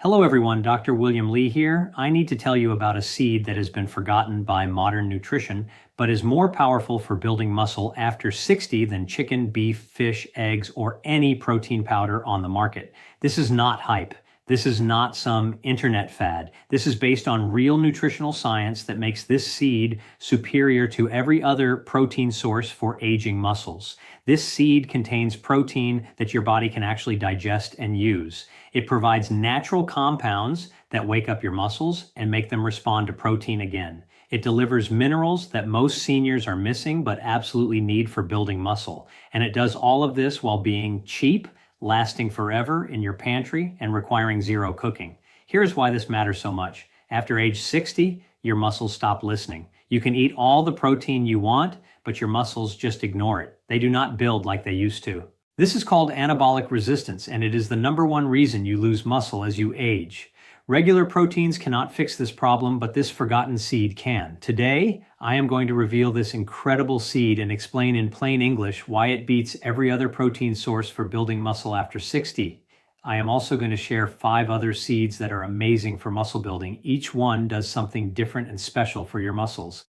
Hello everyone, Dr. William Lee here. I need to tell you about a seed that has been forgotten by modern nutrition, but is more powerful for building muscle after 60 than chicken, beef, fish, eggs, or any protein powder on the market. This is not hype. This is not some internet fad. This is based on real nutritional science that makes this seed superior to every other protein source for aging muscles. This seed contains protein that your body can actually digest and use. It provides natural compounds that wake up your muscles and make them respond to protein again. It delivers minerals that most seniors are missing but absolutely need for building muscle. And it does all of this while being cheap, lasting forever in your pantry, and requiring zero cooking. Here's why this matters so much. After age 60, your muscles stop listening. You can eat all the protein you want, but your muscles just ignore it. They do not build like they used to. This is called anabolic resistance, and it is the #1 reason you lose muscle as you age. Regular proteins cannot fix this problem, but this forgotten seed can. Today, I am going to reveal this incredible seed and explain in plain English why it beats every other protein source for building muscle after 60. I am also going to share 5 other seeds that are amazing for muscle building. Each one does something different and special for your muscles.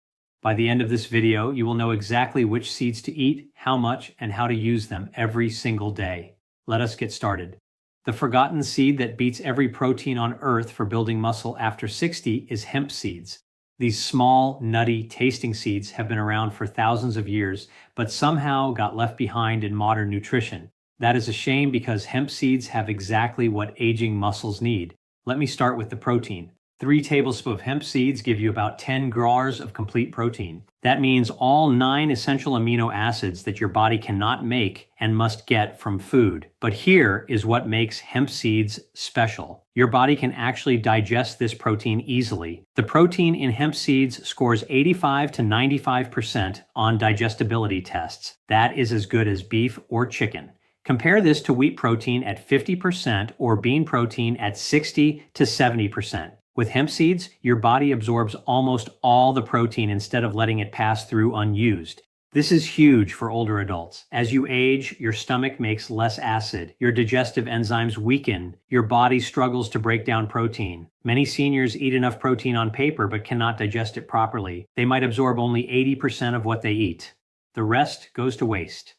By the end of this video, you will know exactly which seeds to eat, how much, and how to use them every single day. Let us get started. The forgotten seed that beats every protein on earth for building muscle after 60 is hemp seeds. These small, nutty, tasting seeds have been around for thousands of years, but somehow got left behind in modern nutrition. That is a shame because hemp seeds have exactly what aging muscles need. Let me start with the protein. 3 tablespoons of hemp seeds give you about 10 grams of complete protein. That means all 9 essential amino acids that your body cannot make and must get from food. But here is what makes hemp seeds special. Your body can actually digest this protein easily. The protein in hemp seeds scores 85 to 95% on digestibility tests. That is as good as beef or chicken. Compare this to wheat protein at 50% or bean protein at 60 to 70%. With hemp seeds, your body absorbs almost all the protein instead of letting it pass through unused. This is huge for older adults. As you age, your stomach makes less acid, your digestive enzymes weaken, your body struggles to break down protein. Many seniors eat enough protein on paper but cannot digest it properly. They might absorb only 80% of what they eat. The rest goes to waste.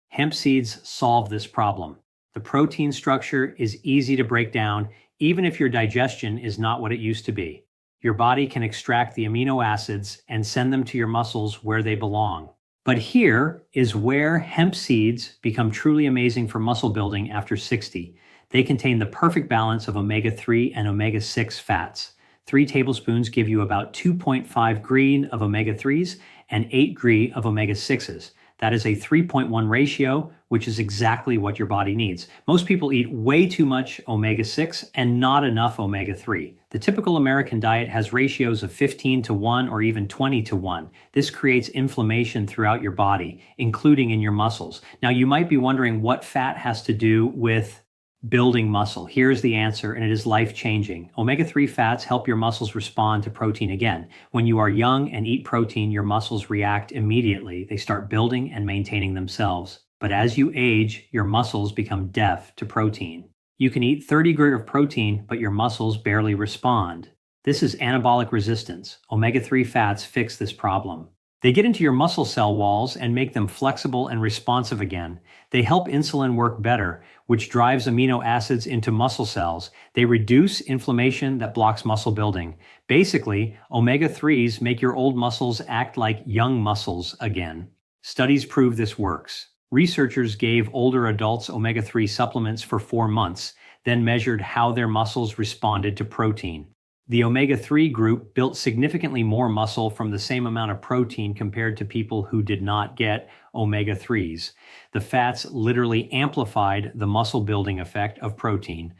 Hemp seeds solve this problem. The protein structure is easy to break down, even if your digestion is not what it used to be. Your body can extract the amino acids and send them to your muscles where they belong. But here is where hemp seeds become truly amazing for muscle building after 60. They contain the perfect balance of omega-3 and omega-6 fats. 3 tablespoons give you about 2.5 grams of omega-3s and 8 grams of omega-6s. That is a 3.1 ratio, which is exactly what your body needs. Most people eat way too much omega-6 and not enough omega-3. The typical American diet has ratios of 15 to 1 or even 20 to 1. This creates inflammation throughout your body, including in your muscles. Now, you might be wondering what fat has to do with building muscle. Here's the answer, and it is life-changing. Omega-3 fats help your muscles respond to protein again. When you are young and eat protein, your muscles react immediately. They start building and maintaining themselves. But as you age, your muscles become deaf to protein. You can eat 30 grams of protein, but your muscles barely respond. This is anabolic resistance. Omega-3 fats fix this problem. They get into your muscle cell walls and make them flexible and responsive again. They help insulin work better, which drives amino acids into muscle cells. They reduce inflammation that blocks muscle building. Basically, omega-3s make your old muscles act like young muscles again. Studies prove this works. Researchers gave older adults omega-3 supplements for 4 months, then measured how their muscles responded to protein. The omega-3 group built significantly more muscle from the same amount of protein compared to people who did not get omega-3s. The fats literally amplified the muscle building effect of protein.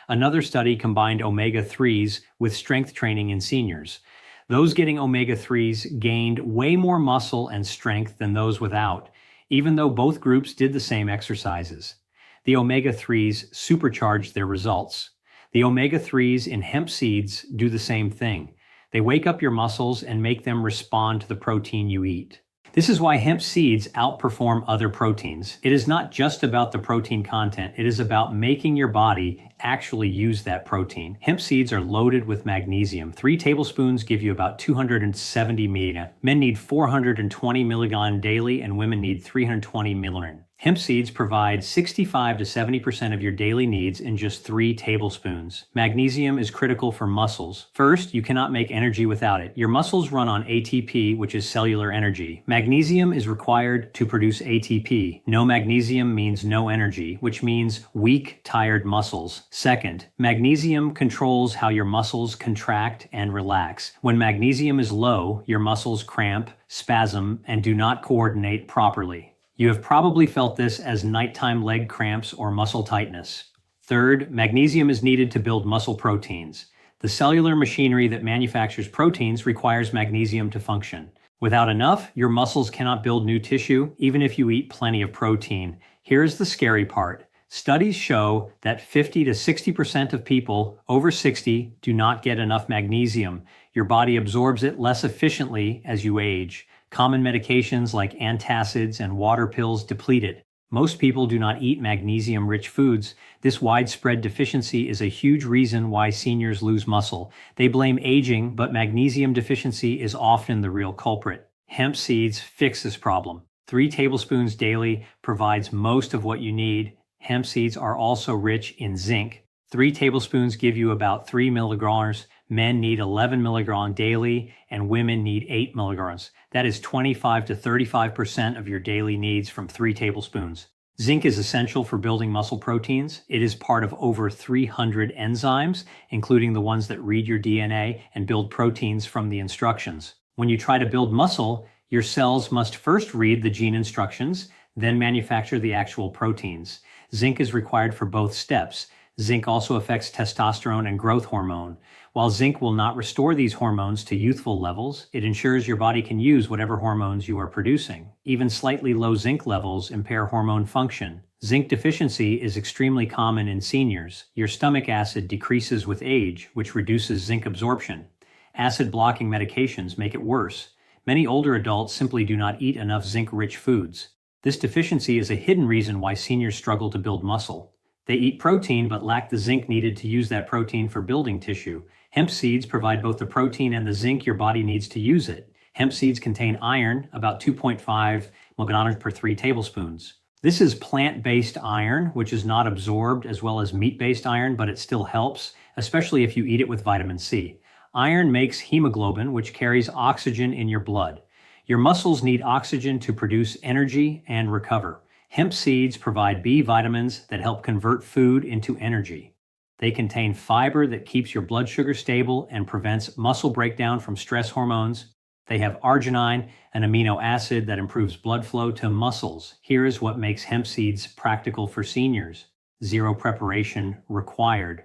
Another study combined omega-3s with strength training in seniors. Those getting omega-3s gained way more muscle and strength than those without, even though both groups did the same exercises. The omega-3s supercharged their results. The omega-3s in hemp seeds do the same thing. They wake up your muscles and make them respond to the protein you eat. This is why hemp seeds outperform other proteins. It is not just about the protein content, it is about making your body actually use that protein. Hemp seeds are loaded with magnesium. 3 tablespoons give you about 270 mg. Men need 420 milligram daily, and women need 320 milligram. Hemp seeds provide 65 to 70% of your daily needs in just 3 tablespoons. Magnesium is critical for muscles. First, you cannot make energy without it. Your muscles run on ATP, which is cellular energy. Magnesium is required to produce ATP. No magnesium means no energy, which means weak, tired muscles. Second, magnesium controls how your muscles contract and relax. When magnesium is low, your muscles cramp, spasm, and do not coordinate properly. You have probably felt this as nighttime leg cramps or muscle tightness. Third, magnesium is needed to build muscle proteins. The cellular machinery that manufactures proteins requires magnesium to function. Without enough, your muscles cannot build new tissue, even if you eat plenty of protein. Here's the scary part. Studies show that 50 to 60% of people over 60 do not get enough magnesium. Your body absorbs it less efficiently as you age. Common medications like antacids and water pills deplete it. Most people do not eat magnesium-rich foods. This widespread deficiency is a huge reason why seniors lose muscle. They blame aging, but magnesium deficiency is often the real culprit. Hemp seeds fix this problem. 3 tablespoons daily provides most of what you need. Hemp seeds are also rich in zinc. 3 tablespoons give you about 3 milligrams. Men need 11 milligrams daily, and women need 8 milligrams. That is 25 to 35% of your daily needs from 3 tablespoons. Zinc is essential for building muscle proteins. It is part of over 300 enzymes, including the ones that read your DNA and build proteins from the instructions. When you try to build muscle, your cells must first read the gene instructions, then manufacture the actual proteins. Zinc is required for both steps. Zinc also affects testosterone and growth hormone. While zinc will not restore these hormones to youthful levels, it ensures your body can use whatever hormones you are producing. Even slightly low zinc levels impair hormone function. Zinc deficiency is extremely common in seniors. Your stomach acid decreases with age, which reduces zinc absorption. Acid-blocking medications make it worse. Many older adults simply do not eat enough zinc-rich foods. This deficiency is a hidden reason why seniors struggle to build muscle. They eat protein but lack the zinc needed to use that protein for building tissue. Hemp seeds provide both the protein and the zinc your body needs to use it. Hemp seeds contain iron, about 2.5 milligrams per 3 tablespoons. This is plant-based iron, which is not absorbed as well as meat-based iron, but it still helps, especially if you eat it with vitamin C. Iron makes hemoglobin, which carries oxygen in your blood. Your muscles need oxygen to produce energy and recover. Hemp seeds provide B vitamins that help convert food into energy. They contain fiber that keeps your blood sugar stable and prevents muscle breakdown from stress hormones. They have arginine, an amino acid that improves blood flow to muscles. Here is what makes hemp seeds practical for seniors. 0 preparation required.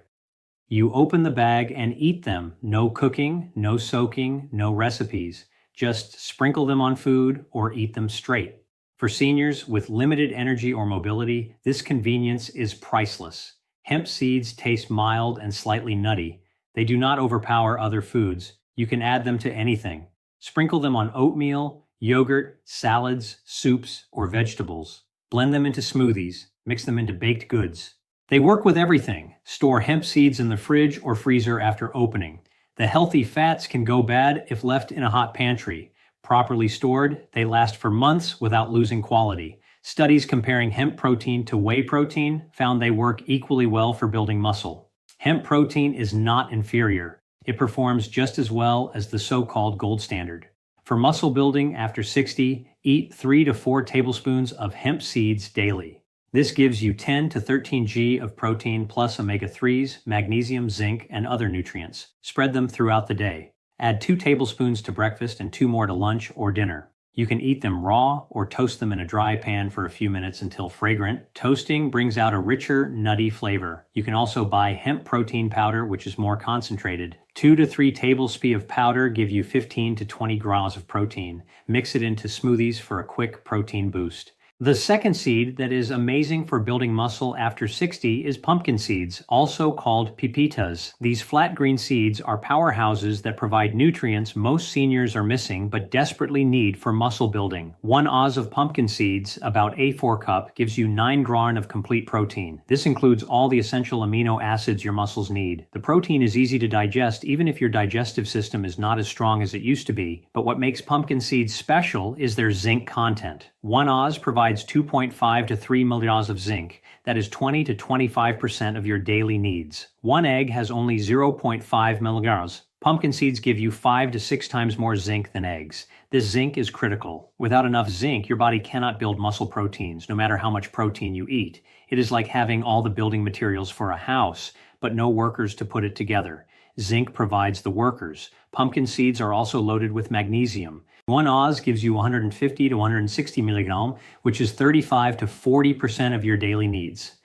You open the bag and eat them. No cooking, no soaking, no recipes. Just sprinkle them on food or eat them straight. For seniors with limited energy or mobility, this convenience is priceless. Hemp seeds taste mild and slightly nutty. They do not overpower other foods. You can add them to anything. Sprinkle them on oatmeal, yogurt, salads, soups, or vegetables. Blend them into smoothies. Mix them into baked goods. They work with everything. Store hemp seeds in the fridge or freezer after opening. The healthy fats can go bad if left in a hot pantry. Properly stored, they last for months without losing quality. Studies comparing hemp protein to whey protein found they work equally well for building muscle. Hemp protein is not inferior. It performs just as well as the so-called gold standard. For muscle building after 60, eat 3 to 4 tablespoons of hemp seeds daily. This gives you 10 to 13 g of protein plus omega-3s, magnesium, zinc, and other nutrients. Spread them throughout the day. Add 2 tablespoons to breakfast and 2 more to lunch or dinner. You can eat them raw or toast them in a dry pan for a few minutes until fragrant. Toasting brings out a richer, nutty flavor. You can also buy hemp protein powder, which is more concentrated. 2 to 3 tablespoons of powder give you 15 to 20 grams of protein. Mix it into smoothies for a quick protein boost. The second seed that is amazing for building muscle after 60 is pumpkin seeds, also called pepitas. These flat green seeds are powerhouses that provide nutrients most seniors are missing but desperately need for muscle building. 1 oz of pumpkin seeds, about A4 cup, gives you 9 gram of complete protein. This includes all the essential amino acids your muscles need. The protein is easy to digest even if your digestive system is not as strong as it used to be, but what makes pumpkin seeds special is their zinc content. 1 oz provides 2.5 to 3 milligrams of zinc. That is 20 to 25% of your daily needs. One egg has only 0.5 milligrams. Pumpkin seeds give you 5 to 6 times more zinc than eggs. This zinc is critical. Without enough zinc, your body cannot build muscle proteins, no matter how much protein you eat. It is like having all the building materials for a house, but no workers to put it together. Zinc provides the workers. Pumpkin seeds are also loaded with magnesium. 1 oz gives you 150 to 160 milligram, which is 35 to 40% of your daily needs.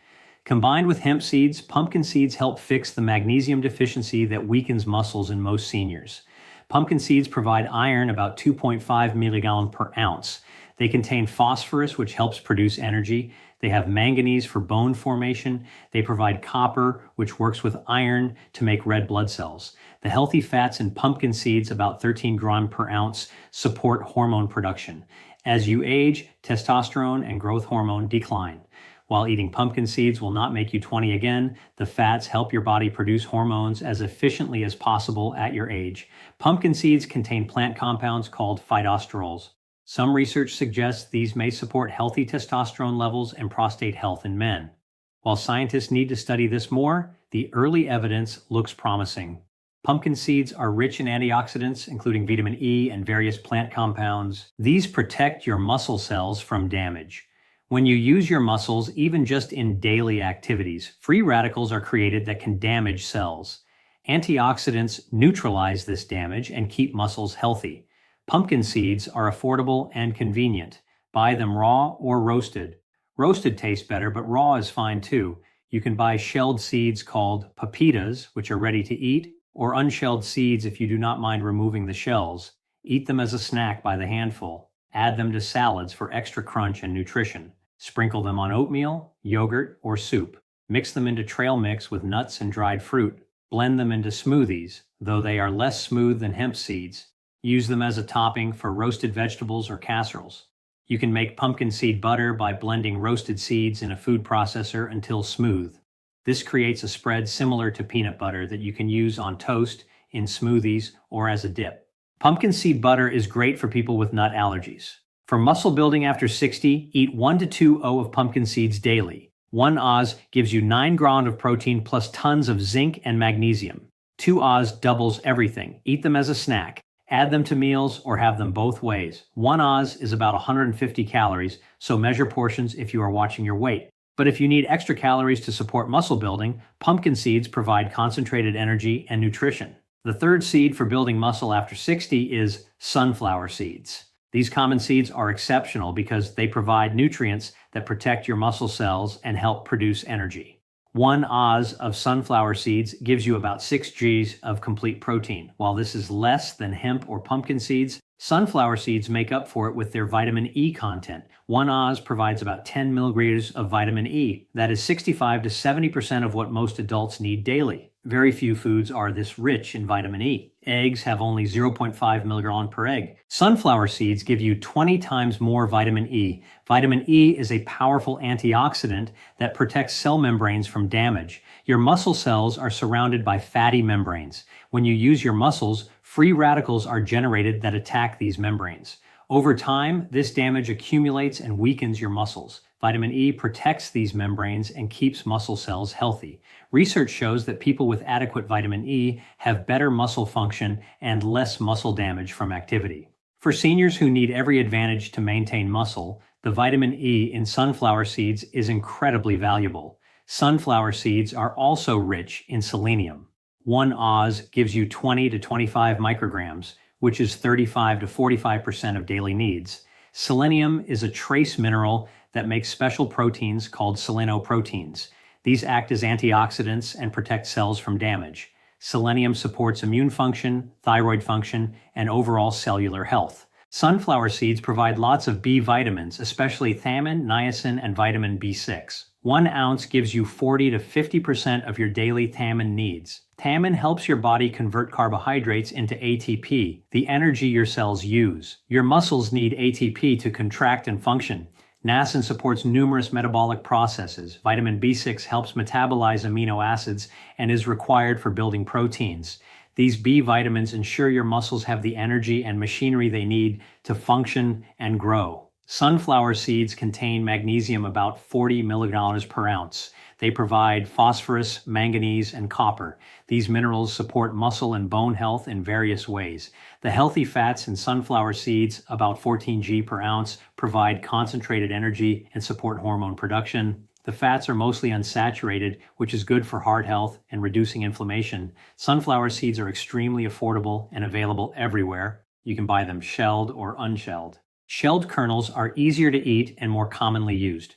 Combined with hemp seeds, pumpkin seeds help fix the magnesium deficiency that weakens muscles in most seniors. Pumpkin seeds provide iron about 2.5 milligram per ounce. They contain phosphorus, which helps produce energy. They have manganese for bone formation. They provide copper, which works with iron to make red blood cells. The healthy fats in pumpkin seeds, about 13 gram per ounce, support hormone production. As you age, testosterone and growth hormone decline. While eating pumpkin seeds will not make you 20 again, the fats help your body produce hormones as efficiently as possible at your age. Pumpkin seeds contain plant compounds called phytosterols. Some research suggests these may support healthy testosterone levels and prostate health in men. While scientists need to study this more, the early evidence looks promising. Pumpkin seeds are rich in antioxidants, including vitamin E and various plant compounds. These protect your muscle cells from damage. When you use your muscles, even just in daily activities, free radicals are created that can damage cells. Antioxidants neutralize this damage and keep muscles healthy. Pumpkin seeds are affordable and convenient. Buy them raw or roasted. Roasted tastes better, but raw is fine too. You can buy shelled seeds called pepitas, which are ready to eat, or unshelled seeds if you do not mind removing the shells. Eat them as a snack by the handful. Add them to salads for extra crunch and nutrition. Sprinkle them on oatmeal, yogurt, or soup. Mix them into trail mix with nuts and dried fruit. Blend them into smoothies, though they are less smooth than hemp seeds. Use them as a topping for roasted vegetables or casseroles. You can make pumpkin seed butter by blending roasted seeds in a food processor until smooth. This creates a spread similar to peanut butter that you can use on toast, in smoothies, or as a dip. Pumpkin seed butter is great for people with nut allergies. For muscle building after 60, eat 1 to 2 O of pumpkin seeds daily. 1 oz gives you 9 gram of protein plus tons of zinc and magnesium. 2 oz doubles everything. Eat them as a snack. Add them to meals or have them both ways. 1 oz is about 150 calories, so measure portions if you are watching your weight. But if you need extra calories to support muscle building, pumpkin seeds provide concentrated energy and nutrition. The third seed for building muscle after 60 is sunflower seeds. These common seeds are exceptional because they provide nutrients that protect your muscle cells and help produce energy. 1 oz of sunflower seeds gives you about 6 Gs of complete protein. While this is less than hemp or pumpkin seeds, sunflower seeds make up for it with their vitamin E content. 1 oz provides about 10 milligrams of vitamin E. That is 65 to 70% of what most adults need daily. Very few foods are this rich in vitamin E. Eggs have only 0.5 milligram per egg. Sunflower seeds give you 20 times more vitamin E. Vitamin E is a powerful antioxidant that protects cell membranes from damage. Your muscle cells are surrounded by fatty membranes. When you use your muscles, free radicals are generated that attack these membranes. Over time, this damage accumulates and weakens your muscles. Vitamin E protects these membranes and keeps muscle cells healthy. Research shows that people with adequate vitamin E have better muscle function and less muscle damage from activity. For seniors who need every advantage to maintain muscle, the vitamin E in sunflower seeds is incredibly valuable. Sunflower seeds are also rich in selenium. 1 oz gives you 20 to 25 micrograms, which is 35 to 45% of daily needs. Selenium is a trace mineral that makes special proteins called selenoproteins. These act as antioxidants and protect cells from damage. Selenium supports immune function, thyroid function, and overall cellular health. Sunflower seeds provide lots of B vitamins, especially thiamine, niacin, and vitamin B6. 1 ounce gives you 40 to 50% of your daily thiamine needs. Thiamine helps your body convert carbohydrates into ATP, the energy your cells use. Your muscles need ATP to contract and function. Niacin supports numerous metabolic processes. Vitamin B6 helps metabolize amino acids and is required for building proteins. These B vitamins ensure your muscles have the energy and machinery they need to function and grow. Sunflower seeds contain magnesium about 40 milligrams per ounce. They provide phosphorus, manganese, and copper. These minerals support muscle and bone health in various ways. The healthy fats in sunflower seeds, about 14 g per ounce, provide concentrated energy and support hormone production. The fats are mostly unsaturated, which is good for heart health and reducing inflammation. Sunflower seeds are extremely affordable and available everywhere. You can buy them shelled or unshelled. Shelled kernels are easier to eat and more commonly used.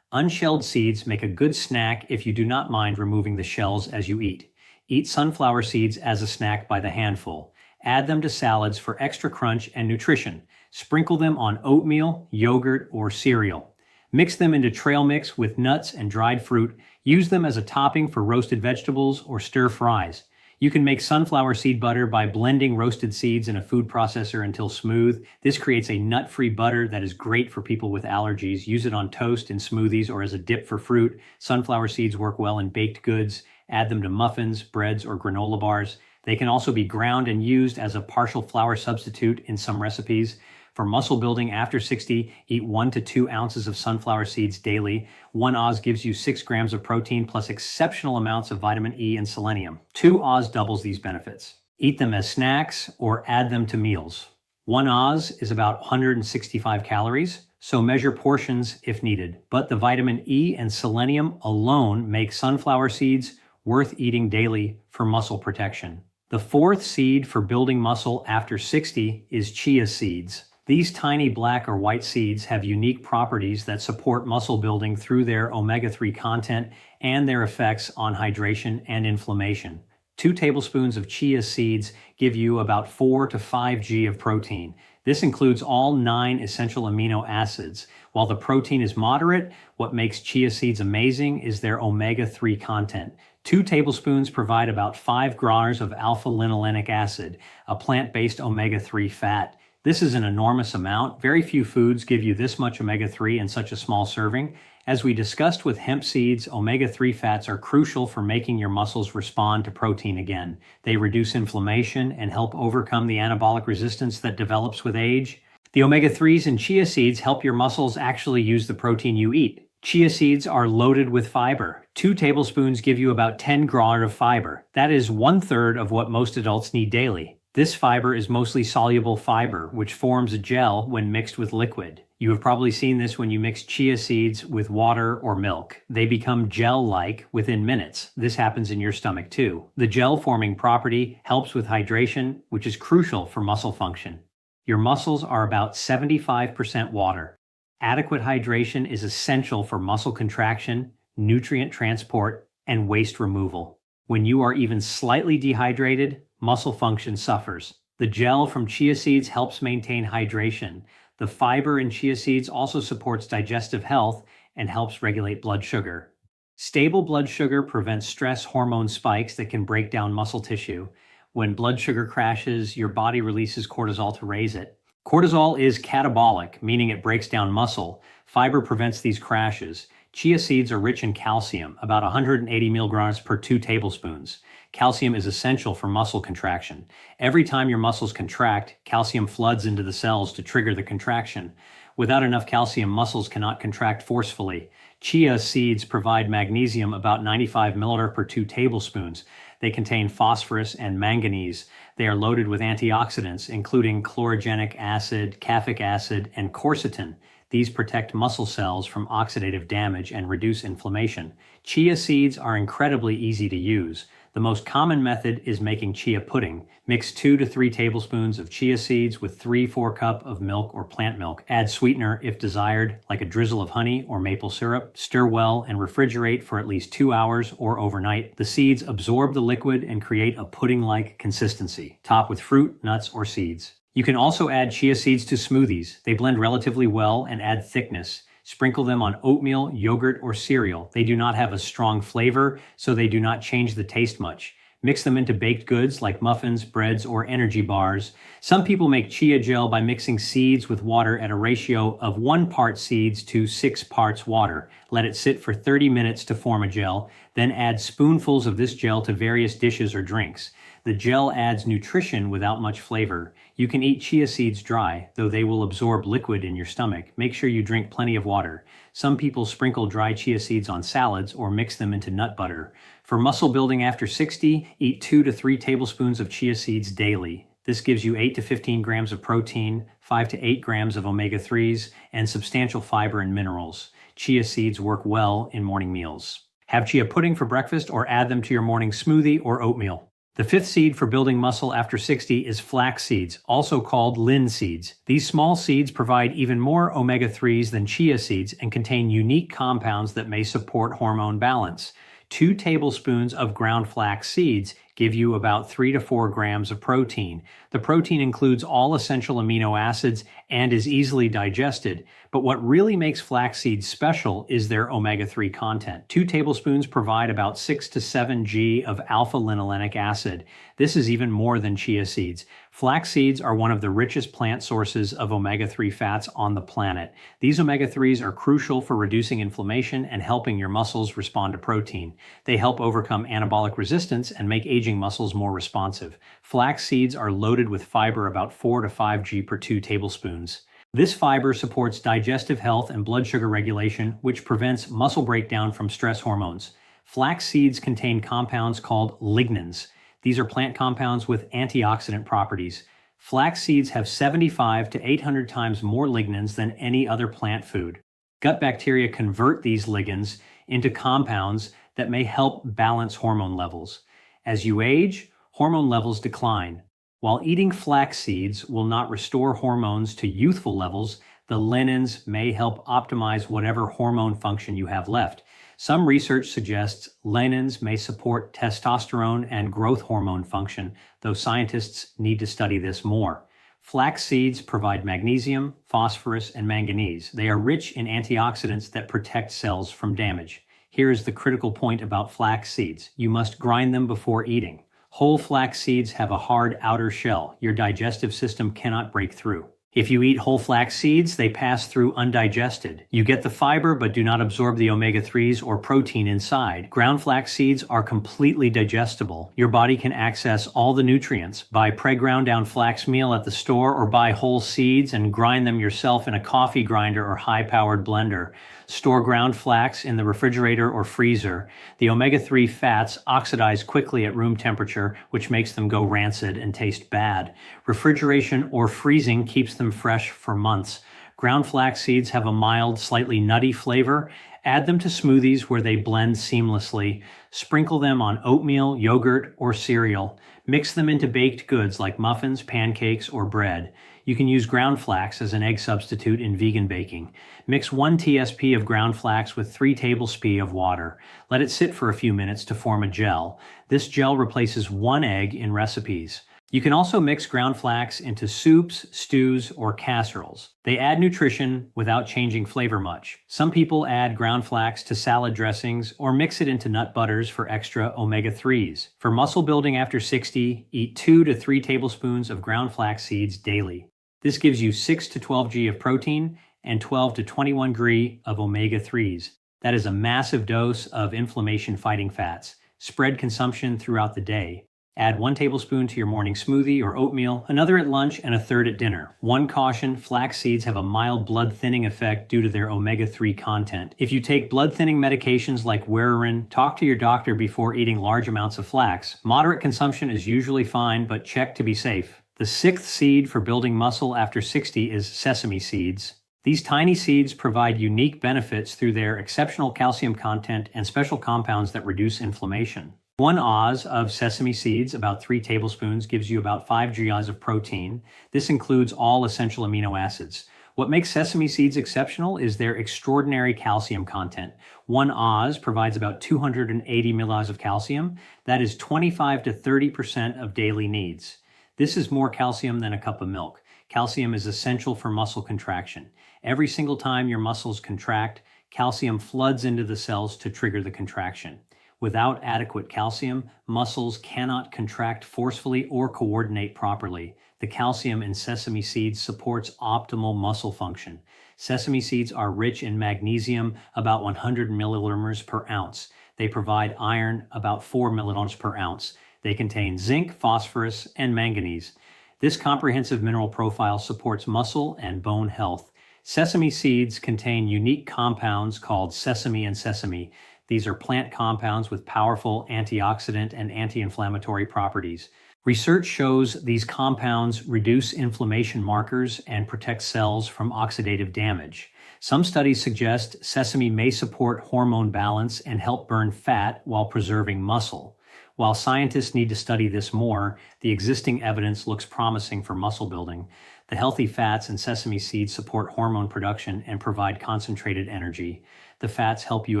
Unshelled seeds make a good snack if you do not mind removing the shells as you eat. Eat sunflower seeds as a snack by the handful. Add them to salads for extra crunch and nutrition. Sprinkle them on oatmeal, yogurt, or cereal. Mix them into trail mix with nuts and dried fruit. Use them as a topping for roasted vegetables or stir fries. You can make sunflower seed butter by blending roasted seeds in a food processor until smooth. This creates a nut-free butter that is great for people with allergies. Use it on toast, in smoothies, or as a dip for fruit. Sunflower seeds work well in baked goods. Add them to muffins, breads, or granola bars. They can also be ground and used as a partial flour substitute in some recipes. For muscle building after 60, eat 1 to 2 ounces of sunflower seeds daily. 1 oz gives you 6 grams of protein plus exceptional amounts of vitamin E and selenium. 2 oz doubles these benefits. Eat them as snacks or add them to meals. 1 oz is about 165 calories, so measure portions if needed. But the vitamin E and selenium alone make sunflower seeds worth eating daily for muscle protection. The fourth seed for building muscle after 60 is chia seeds. These tiny black or white seeds have unique properties that support muscle building through their omega-3 content and their effects on hydration and inflammation. 2 tablespoons of chia seeds give you about 4 to 5 g of protein. This includes all 9 essential amino acids. While the protein is moderate, what makes chia seeds amazing is their omega-3 content. 2 tablespoons provide about 5 grams of alpha-linolenic acid, a plant-based omega-3 fat. This is an enormous amount. Very few foods give you this much omega-3 in such a small serving. As we discussed with hemp seeds, omega-3 fats are crucial for making your muscles respond to protein again. They reduce inflammation and help overcome the anabolic resistance that develops with age. The omega-3s in chia seeds help your muscles actually use the protein you eat. Chia seeds are loaded with fiber. 2 tablespoons give you about 10 grams of fiber. That is 1/3 of what most adults need daily. This fiber is mostly soluble fiber, which forms a gel when mixed with liquid. You have probably seen this when you mix chia seeds with water or milk. They become gel-like within minutes. This happens in your stomach too. The gel-forming property helps with hydration, which is crucial for muscle function. Your muscles are about 75% water. Adequate hydration is essential for muscle contraction, nutrient transport, and waste removal. When you are even slightly dehydrated, muscle function suffers. The gel from chia seeds helps maintain hydration. The fiber in chia seeds also supports digestive health and helps regulate blood sugar. Stable blood sugar prevents stress hormone spikes that can break down muscle tissue. When blood sugar crashes, your body releases cortisol to raise it. Cortisol is catabolic, meaning it breaks down muscle. Fiber prevents these crashes. Chia seeds are rich in calcium, about 180 milligrams per 2 tablespoons. Calcium is essential for muscle contraction. Every time your muscles contract, calcium floods into the cells to trigger the contraction. Without enough calcium, muscles cannot contract forcefully. Chia seeds provide magnesium, about 95 milliliters per 2 tablespoons. They contain phosphorus and manganese. They are loaded with antioxidants, including chlorogenic acid, caffeic acid, and quercetin. These protect muscle cells from oxidative damage and reduce inflammation. Chia seeds are incredibly easy to use. The most common method is making chia pudding. Mix 2 to 3 tablespoons of chia seeds with 3/4 cup of milk or plant milk. Add sweetener if desired, like a drizzle of honey or maple syrup. Stir well and refrigerate for at least 2 hours or overnight. The seeds absorb the liquid and create a pudding-like consistency. Top with fruit, nuts, or seeds. You can also add chia seeds to smoothies. They blend relatively well and add thickness. Sprinkle them on oatmeal, yogurt, or cereal. They do not have a strong flavor, so they do not change the taste much. Mix them into baked goods like muffins, breads, or energy bars. Some people make chia gel by mixing seeds with water at a ratio of 1 part seeds to 6 parts water. Let it sit for 30 minutes to form a gel, then add spoonfuls of this gel to various dishes or drinks. The gel adds nutrition without much flavor. You can eat chia seeds dry, though they will absorb liquid in your stomach. Make sure you drink plenty of water. Some people sprinkle dry chia seeds on salads or mix them into nut butter. For muscle building after 60, eat 2 to 3 tablespoons of chia seeds daily. This gives you 8 to 15 grams of protein, 5 to 8 grams of omega-3s, and substantial fiber and minerals. Chia seeds work well in morning meals. Have chia pudding for breakfast or add them to your morning smoothie or oatmeal. The 5th seed for building muscle after 60 is flax seeds, also called linseeds. These small seeds provide even more omega-3s than chia seeds and contain unique compounds that may support hormone balance. 2 tablespoons of ground flax seeds give you about 3 to 4 grams of protein. The protein includes all essential amino acids and is easily digested, but what really makes flax seeds special is their omega-3 content. 2 tablespoons provide about 6 to 7 g of alpha-linolenic acid. This is even more than chia seeds. Flax seeds are one of the richest plant sources of omega-3 fats on the planet. These omega-3s are crucial for reducing inflammation and helping your muscles respond to protein. They help overcome anabolic resistance and make aging muscles more responsive. Flax seeds are loaded with fiber, about 4 to 5 g per 2 tablespoons. This fiber supports digestive health and blood sugar regulation, which prevents muscle breakdown from stress hormones. Flax seeds contain compounds called lignans. These are plant compounds with antioxidant properties. Flax seeds have 75 to 800 times more lignans than any other plant food. Gut bacteria convert these ligands into compounds that may help balance hormone levels. As you age, hormone levels decline. While eating flax seeds will not restore hormones to youthful levels, the lignans may help optimize whatever hormone function you have left. Some research suggests lignans may support testosterone and growth hormone function, though scientists need to study this more. Flax seeds provide magnesium, phosphorus, and manganese. They are rich in antioxidants that protect cells from damage. Here is the critical point about flax seeds. You must grind them before eating. Whole flax seeds have a hard outer shell. Your digestive system cannot break through. If you eat whole flax seeds, they pass through undigested. You get the fiber but do not absorb the omega-3s or protein inside. Ground flax seeds are completely digestible. Your body can access all the nutrients. Buy pre-ground down flax meal at the store or buy whole seeds and grind them yourself in a coffee grinder or high-powered blender. Store ground flax in the refrigerator or freezer. The omega-3 fats oxidize quickly at room temperature, which makes them go rancid and taste bad. Refrigeration or freezing keeps them fresh for months. Ground flax seeds have a mild, slightly nutty flavor. Add them to smoothies where they blend seamlessly. Sprinkle them on oatmeal, yogurt, or cereal. Mix them into baked goods like muffins, pancakes, or bread. You can use ground flax as an egg substitute in vegan baking. Mix 1 TSP of ground flax with 3 tablespoons of water. Let it sit for a few minutes to form a gel. This gel replaces 1 egg in recipes. You can also mix ground flax into soups, stews, or casseroles. They add nutrition without changing flavor much. Some people add ground flax to salad dressings or mix it into nut butters for extra omega-3s. For muscle building after 60, eat 2 to 3 tablespoons of ground flax seeds daily. This gives you 6 to 12 g of protein and 12 to 21 g of omega-3s. That is a massive dose of inflammation-fighting fats. Spread consumption throughout the day. Add 1 tablespoon to your morning smoothie or oatmeal, another at lunch, and a third at dinner. One caution, flax seeds have a mild blood thinning effect due to their omega-3 content. If you take blood thinning medications like Waririn, talk to your doctor before eating large amounts of flax. Moderate consumption is usually fine, but check to be safe. The 6th seed for building muscle after 60 is sesame seeds. These tiny seeds provide unique benefits through their exceptional calcium content and special compounds that reduce inflammation. 1 oz of sesame seeds, about 3 tablespoons, gives you about 5 g of protein. This includes all essential amino acids. What makes sesame seeds exceptional is their extraordinary calcium content. 1 oz provides about 280 ml of calcium. That is 25 to 30% of daily needs. This is more calcium than a cup of milk. Calcium is essential for muscle contraction. Every single time your muscles contract, calcium floods into the cells to trigger the contraction. Without adequate calcium, muscles cannot contract forcefully or coordinate properly. The calcium in sesame seeds supports optimal muscle function. Sesame seeds are rich in magnesium, about 100 millimolars per ounce. They provide iron, about 4 millimolars per ounce. They contain zinc, phosphorus, and manganese. This comprehensive mineral profile supports muscle and bone health. Sesame seeds contain unique compounds called sesame and sesame. These are plant compounds with powerful antioxidant and anti-inflammatory properties. Research shows these compounds reduce inflammation markers and protect cells from oxidative damage. Some studies suggest sesame may support hormone balance and help burn fat while preserving muscle. While scientists need to study this more, the existing evidence looks promising for muscle building. The healthy fats in sesame seeds support hormone production and provide concentrated energy. The fats help you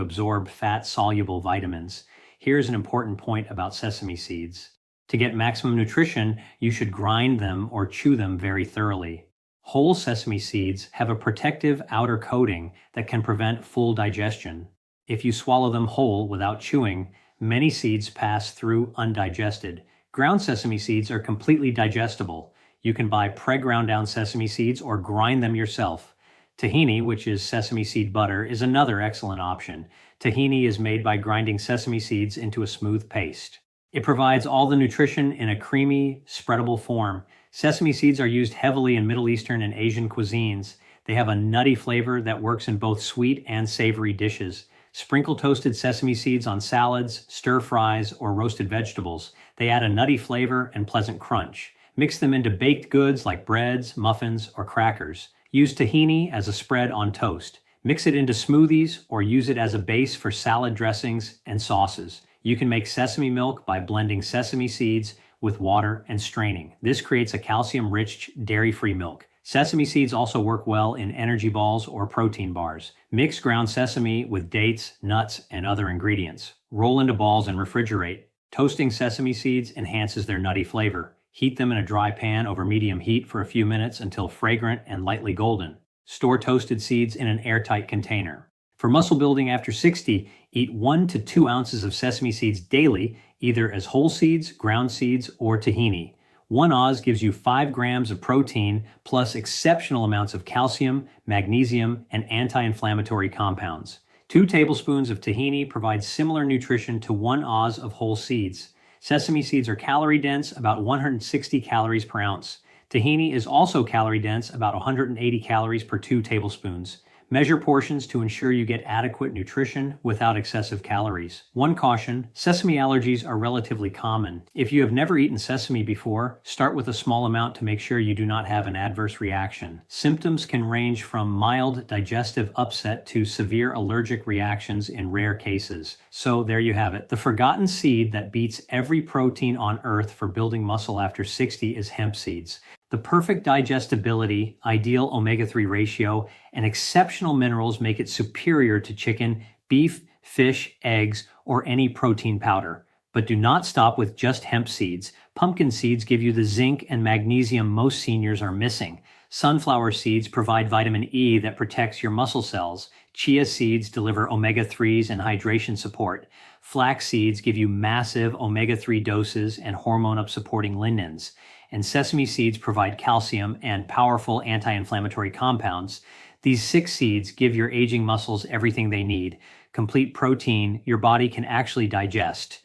absorb fat-soluble vitamins. Here's an important point about sesame seeds. To get maximum nutrition, you should grind them or chew them very thoroughly. Whole sesame seeds have a protective outer coating that can prevent full digestion. If you swallow them whole without chewing, many seeds pass through undigested. Ground sesame seeds are completely digestible. You can buy pre-ground down sesame seeds or grind them yourself. Tahini, which is sesame seed butter, is another excellent option. Tahini is made by grinding sesame seeds into a smooth paste. It provides all the nutrition in a creamy, spreadable form. Sesame seeds are used heavily in Middle Eastern and Asian cuisines. They have a nutty flavor that works in both sweet and savory dishes. Sprinkle toasted sesame seeds on salads, stir fries, or roasted vegetables. They add a nutty flavor and pleasant crunch. Mix them into baked goods like breads, muffins, or crackers. Use tahini as a spread on toast. Mix it into smoothies or use it as a base for salad dressings and sauces. You can make sesame milk by blending sesame seeds with water and straining. This creates a calcium-rich, dairy-free milk. Sesame seeds also work well in energy balls or protein bars. Mix ground sesame with dates, nuts, and other ingredients. Roll into balls and refrigerate. Toasting sesame seeds enhances their nutty flavor. Heat them in a dry pan over medium heat for a few minutes until fragrant and lightly golden. Store toasted seeds in an airtight container. For muscle building after 60, eat 1 to 2 ounces of sesame seeds daily, either as whole seeds, ground seeds, or tahini. 1 oz gives you 5 grams of protein plus exceptional amounts of calcium, magnesium, and anti-inflammatory compounds. 2 tablespoons of tahini provide similar nutrition to 1 oz of whole seeds. Sesame seeds are calorie dense, about 160 calories per ounce. Tahini is also calorie dense, about 180 calories per 2 tablespoons. Measure portions to ensure you get adequate nutrition without excessive calories. One caution, sesame allergies are relatively common. If you have never eaten sesame before, start with a small amount to make sure you do not have an adverse reaction. Symptoms can range from mild digestive upset to severe allergic reactions in rare cases. So there you have it. The forgotten seed that beats every protein on earth for building muscle after 60 is hemp seeds. The perfect digestibility, ideal omega-3 ratio, and exceptional minerals make it superior to chicken, beef, fish, eggs, or any protein powder. But do not stop with just hemp seeds. Pumpkin seeds give you the zinc and magnesium most seniors are missing. Sunflower seeds provide vitamin E that protects your muscle cells. Chia seeds deliver omega-3s and hydration support. Flax seeds give you massive omega-3 doses and hormone-up supporting lignans. And sesame seeds provide calcium and powerful anti-inflammatory compounds. These 6 seeds give your aging muscles everything they need. Complete protein your body can actually digest.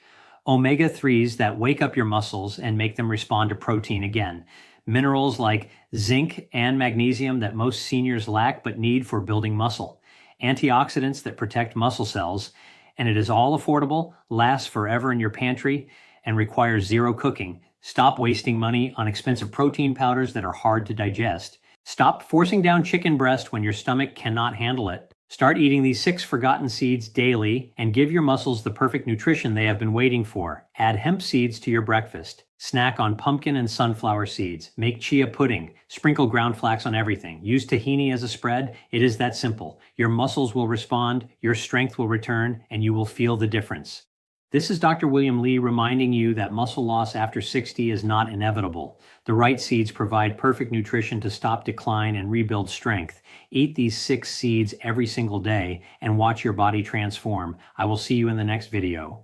Omega-3s that wake up your muscles and make them respond to protein again. Minerals like zinc and magnesium that most seniors lack but need for building muscle. Antioxidants that protect muscle cells. And it is all affordable, lasts forever in your pantry, and requires 0 cooking. Stop wasting money on expensive protein powders that are hard to digest. Stop forcing down chicken breast when your stomach cannot handle it. Start eating these 6 forgotten seeds daily and give your muscles the perfect nutrition they have been waiting for. Add hemp seeds to your breakfast. Snack on pumpkin and sunflower seeds. Make chia pudding. Sprinkle ground flax on everything. Use tahini as a spread. It is that simple. Your muscles will respond, your strength will return, and you will feel the difference. This is Dr. William Lee reminding you that muscle loss after 60 is not inevitable. The right seeds provide perfect nutrition to stop decline and rebuild strength. Eat these 6 seeds every single day and watch your body transform. I will see you in the next video.